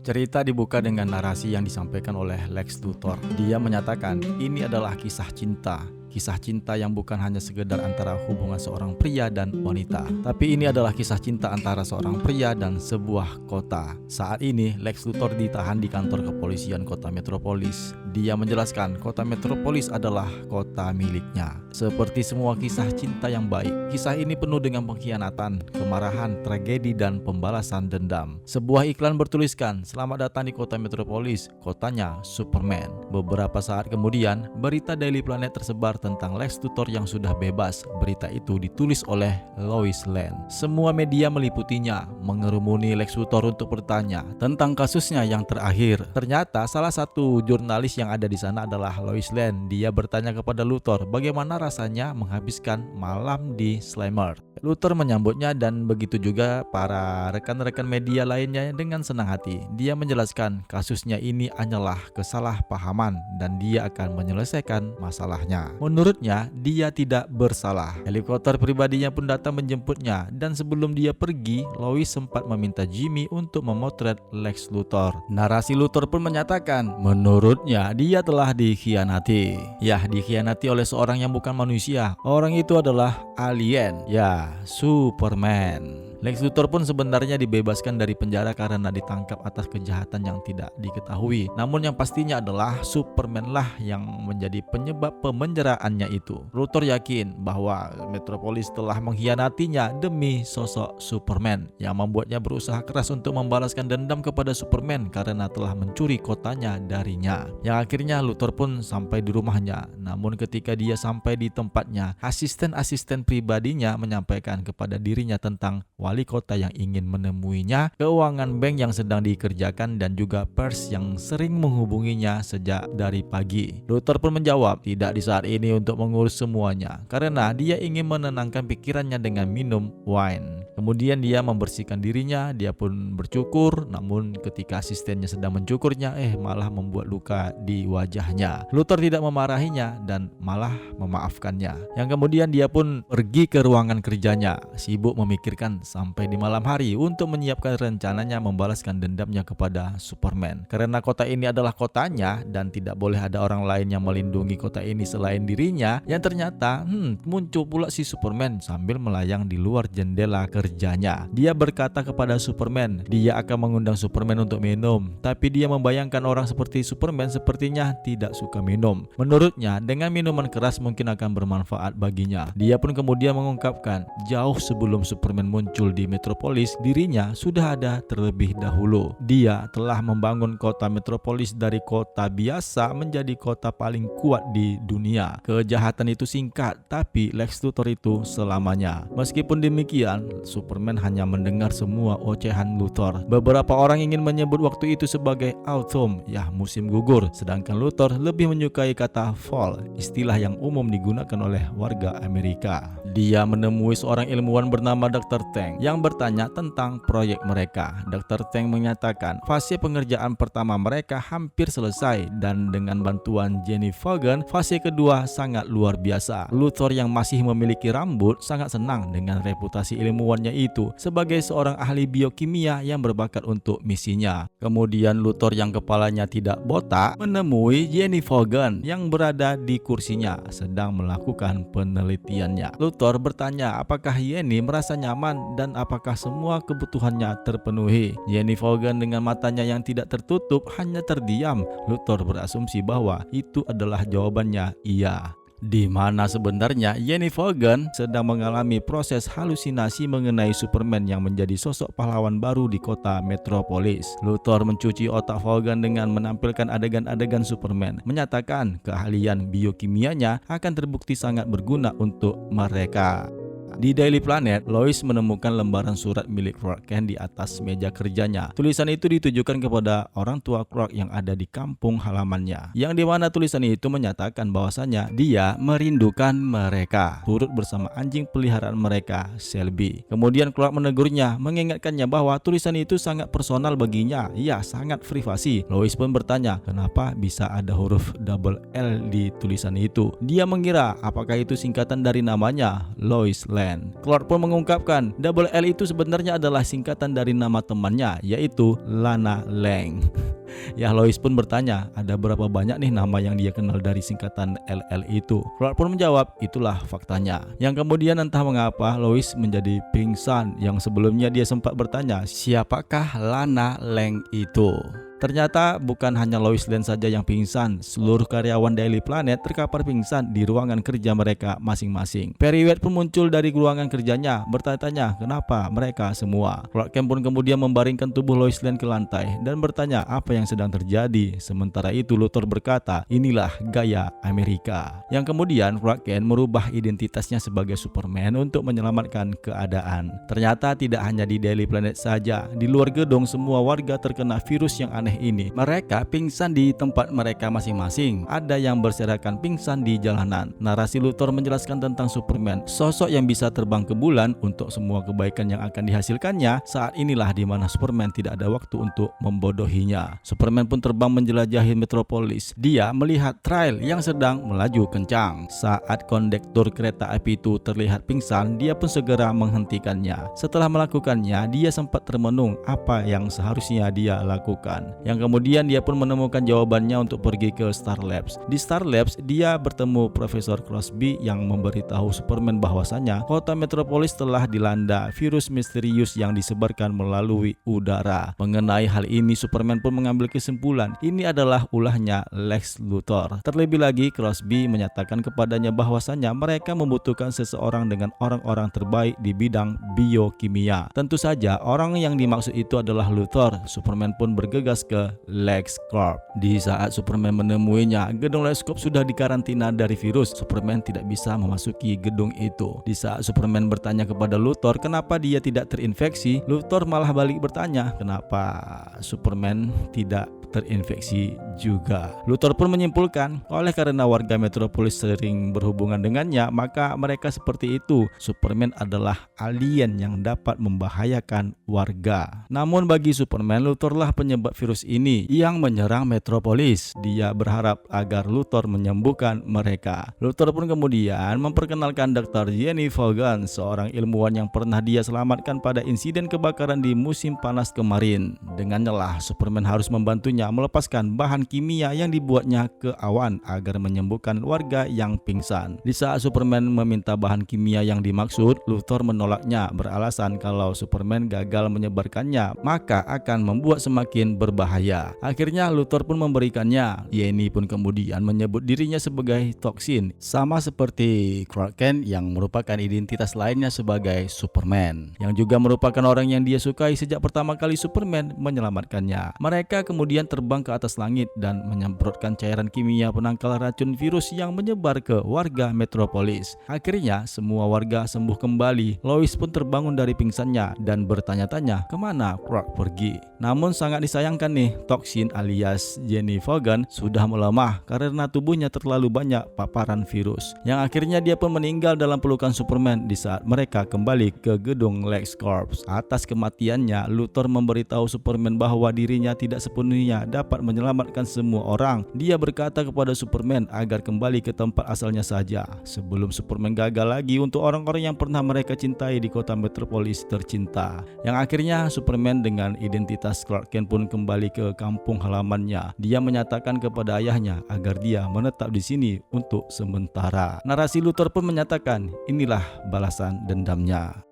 Cerita dibuka dengan narasi yang disampaikan oleh Lex Luthor. Dia menyatakan ini adalah kisah cinta. Kisah cinta yang bukan hanya sekedar antara hubungan seorang pria dan wanita, tapi ini adalah kisah cinta antara seorang pria dan sebuah kota. Saat ini Lex Luthor ditahan di kantor kepolisian kota Metropolis. Dia menjelaskan kota Metropolis adalah kota miliknya. Seperti semua kisah cinta yang baik, kisah ini penuh dengan pengkhianatan, kemarahan, tragedi, dan pembalasan dendam. Sebuah iklan bertuliskan, "Selamat datang di kota Metropolis, kotanya Superman." Beberapa saat kemudian, berita Daily Planet tersebar tentang Lex Luthor yang sudah bebas. Berita itu ditulis oleh Lois Lane. Semua media meliputinya, mengerumuni Lex Luthor untuk bertanya tentang kasusnya yang terakhir. Ternyata salah satu jurnalis yang ada di sana adalah Lois Lane. Dia bertanya kepada Luthor bagaimana rasanya menghabiskan malam di Slammer. Luthor menyambutnya dan begitu juga para rekan-rekan media lainnya dengan senang hati. Dia menjelaskan kasusnya ini hanyalah kesalahpahaman dan dia akan menyelesaikan masalahnya. Menurutnya, dia tidak bersalah. Helikopter pribadinya pun datang menjemputnya dan sebelum dia pergi, Lois sempat meminta Jimmy untuk memotret Lex Luthor. Narasi Luthor pun menyatakan, menurutnya dia telah dikhianati. Ya, dikhianati oleh seorang yang bukan manusia. Orang itu adalah alien. Ya, Superman. Lex Luthor pun sebenarnya dibebaskan dari penjara karena ditangkap atas kejahatan yang tidak diketahui. Namun yang pastinya adalah Superman lah yang menjadi penyebab pemenjaraannya itu. Luthor yakin bahwa Metropolis telah mengkhianatinya demi sosok Superman yang membuatnya berusaha keras untuk membalaskan dendam kepada Superman karena telah mencuri kotanya darinya. Yang akhirnya Luthor pun sampai di rumahnya. Namun ketika dia sampai di tempatnya, asisten-asisten pribadinya menyampaikan kepada dirinya tentang wali kota yang ingin menemuinya, keuangan bank yang sedang dikerjakan, dan juga pers yang sering menghubunginya sejak dari pagi. Luthor pun menjawab, tidak di saat ini untuk mengurus semuanya, karena dia ingin menenangkan pikirannya dengan minum wine. Kemudian dia membersihkan dirinya, dia pun bercukur, namun ketika asistennya sedang mencukurnya, malah membuat luka di wajahnya. Luthor tidak memarahinya dan malah memaafkannya. Yang kemudian dia pun pergi ke ruangan kerjanya, sibuk memikirkan sampai di malam hari untuk menyiapkan rencananya membalaskan dendamnya kepada Superman. Karena kota ini adalah kotanya dan tidak boleh ada orang lain yang melindungi kota ini selain dirinya, yang ternyata muncul pula si Superman sambil melayang di luar jendela kerjanya. Dia berkata kepada Superman, dia akan mengundang Superman untuk minum, tapi dia membayangkan orang seperti Superman sepertinya tidak suka minum. Menurutnya, dengan minuman keras mungkin akan bermanfaat baginya. Dia pun kemudian mengungkapkan, jauh sebelum Superman muncul di Metropolis, dirinya sudah ada terlebih dahulu. Dia telah membangun kota Metropolis dari kota biasa menjadi kota paling kuat di dunia. Kejahatan itu singkat, tapi Lex Luthor itu selamanya. Meskipun demikian, Superman hanya mendengar semua ocehan Luthor. Beberapa orang ingin menyebut waktu itu sebagai autumn, ya musim gugur, sedangkan Luthor lebih menyukai kata fall, istilah yang umum digunakan oleh warga Amerika. Dia menemui seorang ilmuwan bernama Dr. Teng yang bertanya tentang proyek mereka. Dr. Teng menyatakan fase pengerjaan pertama mereka hampir selesai dan dengan bantuan Jenny Fagan, fase kedua sangat luar biasa. Luthor yang masih memiliki rambut sangat senang dengan reputasi ilmuwannya itu sebagai seorang ahli biokimia yang berbakat untuk misinya. Kemudian Luthor yang kepalanya tidak botak menemui Jenny Fagan yang berada di kursinya sedang melakukan penelitiannya. Luthor bertanya apakah Jenny merasa nyaman dan apakah semua kebutuhannya terpenuhi. Jenny Fagan dengan matanya yang tidak tertutup hanya terdiam. Luthor berasumsi bahwa itu adalah jawabannya iya. Di mana sebenarnya Jenny Fagan sedang mengalami proses halusinasi mengenai Superman yang menjadi sosok pahlawan baru di kota Metropolis. Luthor mencuci otak Fagan dengan menampilkan adegan-adegan Superman, menyatakan keahlian biokimianya akan terbukti sangat berguna untuk mereka. Di Daily Planet, Lois menemukan lembaran surat milik Clark Kent di atas meja kerjanya. Tulisan itu ditujukan kepada orang tua Clark yang ada di kampung halamannya, yang dimana tulisan itu menyatakan bahwasanya dia merindukan mereka, turut bersama anjing peliharaan mereka, Shelby. Kemudian Clark menegurnya, mengingatkannya bahwa tulisan itu sangat personal baginya, ya sangat privasi. Lois pun bertanya, kenapa bisa ada huruf double L di tulisan itu? Dia mengira apakah itu singkatan dari namanya, Lois Lane. Land. Clark pun mengungkapkan Double L itu sebenarnya adalah singkatan dari nama temannya, yaitu Lana Lang. Ya, Lois pun bertanya, ada berapa banyak nih nama yang dia kenal dari singkatan LL itu? Clark pun menjawab, itulah faktanya. Yang kemudian entah mengapa Lois menjadi pingsan, yang sebelumnya dia sempat bertanya, siapakah Lana Lang itu? Ternyata bukan hanya Lois Lane saja yang pingsan, seluruh karyawan Daily Planet terkapar pingsan di ruangan kerja mereka masing-masing. Perry White pun muncul dari ruangan kerjanya, bertanya-tanya kenapa mereka semua. Clark Kent pun kemudian membaringkan tubuh Lois Lane ke lantai dan bertanya apa yang sedang terjadi. Sementara itu Luthor berkata, inilah gaya Amerika. Yang kemudian Clark Kent merubah identitasnya sebagai Superman untuk menyelamatkan keadaan. Ternyata tidak hanya di Daily Planet saja, di luar gedung semua warga terkena virus yang aneh ini. Mereka pingsan di tempat mereka masing-masing. Ada yang berserakan pingsan di jalanan. Narasi Luthor menjelaskan tentang Superman, sosok yang bisa terbang ke bulan untuk semua kebaikan yang akan dihasilkannya. Saat inilah di mana Superman tidak ada waktu untuk membodohinya. Superman pun terbang menjelajahi metropolis. Dia melihat trail yang sedang melaju kencang. Saat kondektur kereta api itu terlihat pingsan, dia pun segera menghentikannya. Setelah melakukannya, dia sempat termenung apa yang seharusnya dia lakukan. Yang kemudian dia pun menemukan jawabannya untuk pergi ke Star Labs. Di Star Labs, dia bertemu Profesor Crosby yang memberitahu Superman bahwasanya kota Metropolis telah dilanda virus misterius yang disebarkan melalui udara. Mengenai hal ini, Superman pun mengambil kesimpulan ini adalah ulahnya Lex Luthor. Terlebih lagi, Crosby menyatakan kepadanya bahwasanya mereka membutuhkan seseorang dengan orang-orang terbaik di bidang biokimia. Tentu saja orang yang dimaksud itu adalah Luthor. Superman pun bergegas ke LexCorp. Di saat Superman menemuinya, gedung LexCorp sudah dikarantina dari virus. Superman tidak bisa memasuki gedung itu. Di saat Superman bertanya kepada Luthor kenapa dia tidak terinfeksi, Luthor malah balik bertanya kenapa Superman tidak terinfeksi juga. Luthor pun menyimpulkan, oleh karena warga Metropolis sering berhubungan dengannya, maka mereka seperti itu. Superman adalah alien yang dapat membahayakan warga. Namun bagi Superman, Luthor lah penyebab virus ini yang menyerang Metropolis. Dia berharap agar Luthor menyembuhkan mereka. Luthor pun kemudian memperkenalkan Dr. Jenny Vaughan, seorang ilmuwan yang pernah dia selamatkan pada insiden kebakaran di musim panas kemarin. Dengannya lah Superman harus membantunya melepaskan bahan kimia yang dibuatnya ke awan agar menyembuhkan warga yang pingsan. Di saat Superman meminta bahan kimia yang dimaksud, Luthor menolaknya beralasan kalau Superman gagal menyebarkannya maka akan membuat semakin berbahaya. Akhirnya Luthor pun memberikannya. Jenny pun kemudian menyebut dirinya sebagai toksin, sama seperti Clark Kent yang merupakan identitas lainnya sebagai Superman, yang juga merupakan orang yang dia sukai sejak pertama kali Superman menyelamatkannya. Mereka kemudian terbang ke atas langit dan menyemprotkan cairan kimia penangkal racun virus yang menyebar ke warga Metropolis. Akhirnya semua warga sembuh kembali. Lois pun terbangun dari pingsannya dan bertanya-tanya kemana Clark pergi. Namun sangat disayangkan nih, toksin alias Jenny Vaughan sudah melemah karena tubuhnya terlalu banyak paparan virus, yang akhirnya dia pun meninggal dalam pelukan Superman di saat mereka kembali ke gedung LexCorp. Atas kematiannya, Luthor memberitahu Superman bahwa dirinya tidak sepenuhnya dapat menyelamatkan semua orang. Dia berkata kepada Superman agar kembali ke tempat asalnya saja sebelum Superman gagal lagi untuk orang-orang yang pernah mereka cintai di kota Metropolis tercinta. Yang akhirnya Superman dengan identitas Clark Kent pun kembali ke kampung halamannya. Dia menyatakan kepada ayahnya agar dia menetap di sini untuk sementara. Narasi Luthor pun menyatakan inilah balasan dendamnya.